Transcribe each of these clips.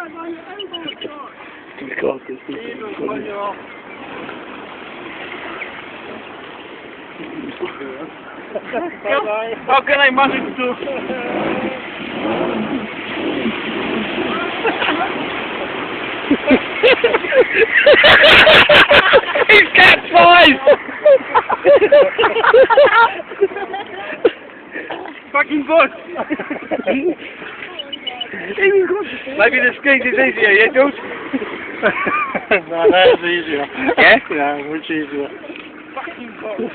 How can I manage to... He's capsized! Fucking good! Maybe the skate is easier, yeah, George? No, that's easier. Yeah? Yeah, much easier. Fucking good.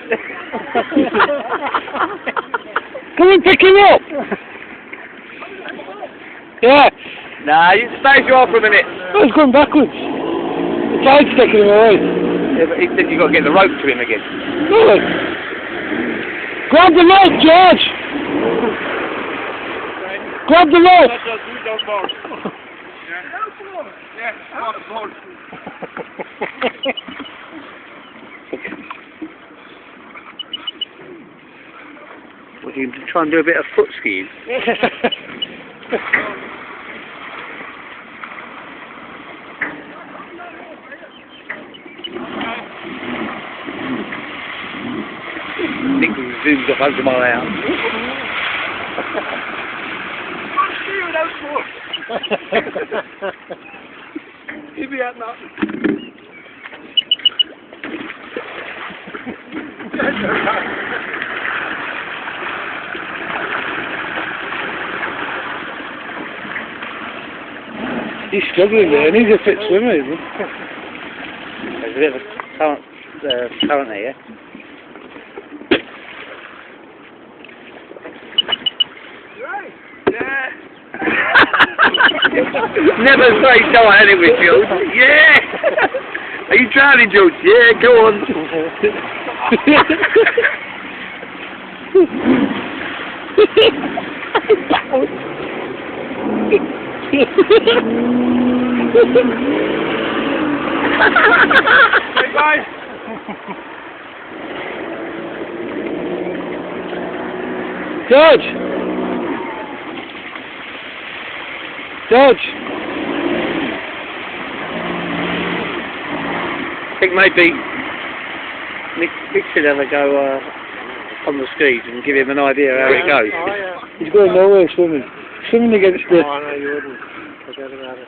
Come and pick him up! Yeah. Nah, you space you off for a minute. Oh, he's going backwards. The tide's taking him away. Yeah, but he said you got to get the rope to him again. Really? Grab the rope, George! Grab the rope! Well, you can try and do a bit of foot skiing. Nick zooms up 100 mile out. He'd be at nothing. He's struggling there, and he's a fit swimmer, isn't he? There's a bit of a current there, yeah? Never say die anyway, George. Yeah! Are you drowning, George? Yeah, go on. Hey, guys. George! George! I think maybe Nick should have a go on the skis and give him an idea how it goes. Oh, yeah. He's going nowhere swimming. Swimming against the... Oh, no, you wouldn't. Forget about it.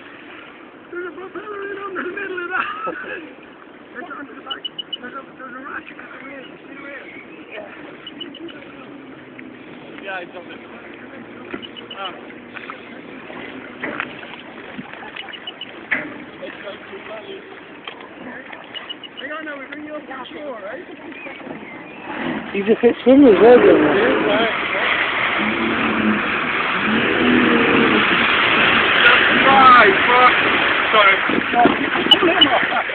There's a propeller in under the middle of that. There's under the back. There's a ratchet at the wheel. See the wheel? Yeah, it's on there. Hang on now, we bring you up on shore, right? He's a fit swimmer as well, don't Right, fuck. Sorry. Pull him off that.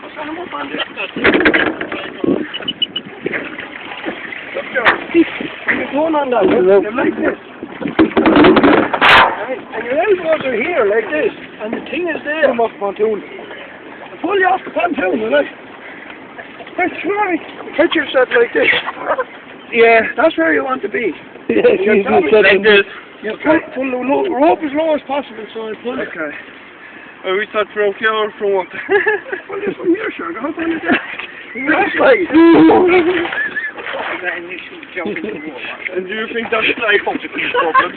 I'll send him up on this. Look, George. When you're going on that, you're like this. Right? And your elbows are here, like this. And the thing is there. Come off pontoon. Pull you off the pontoon, will I? That's right. Hit yourself like this. Yeah, that's where you want to be. Yeah, You're probably Like this. You pull the rope as low as possible, so I pull it. Okay. Oh, we thought from here or from what? Pull it from here, sure. Go up on the deck. That's right. That initial jump into the water. And do you think that's like consequence problem?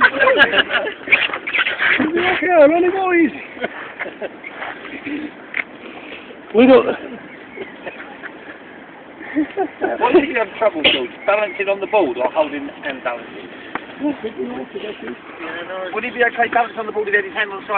Okay, I'll only go easy. We don't... Why do you have trouble, George? Balancing on the board or holding and balancing? Would he be okay balancing on the board if he had his hand on the side?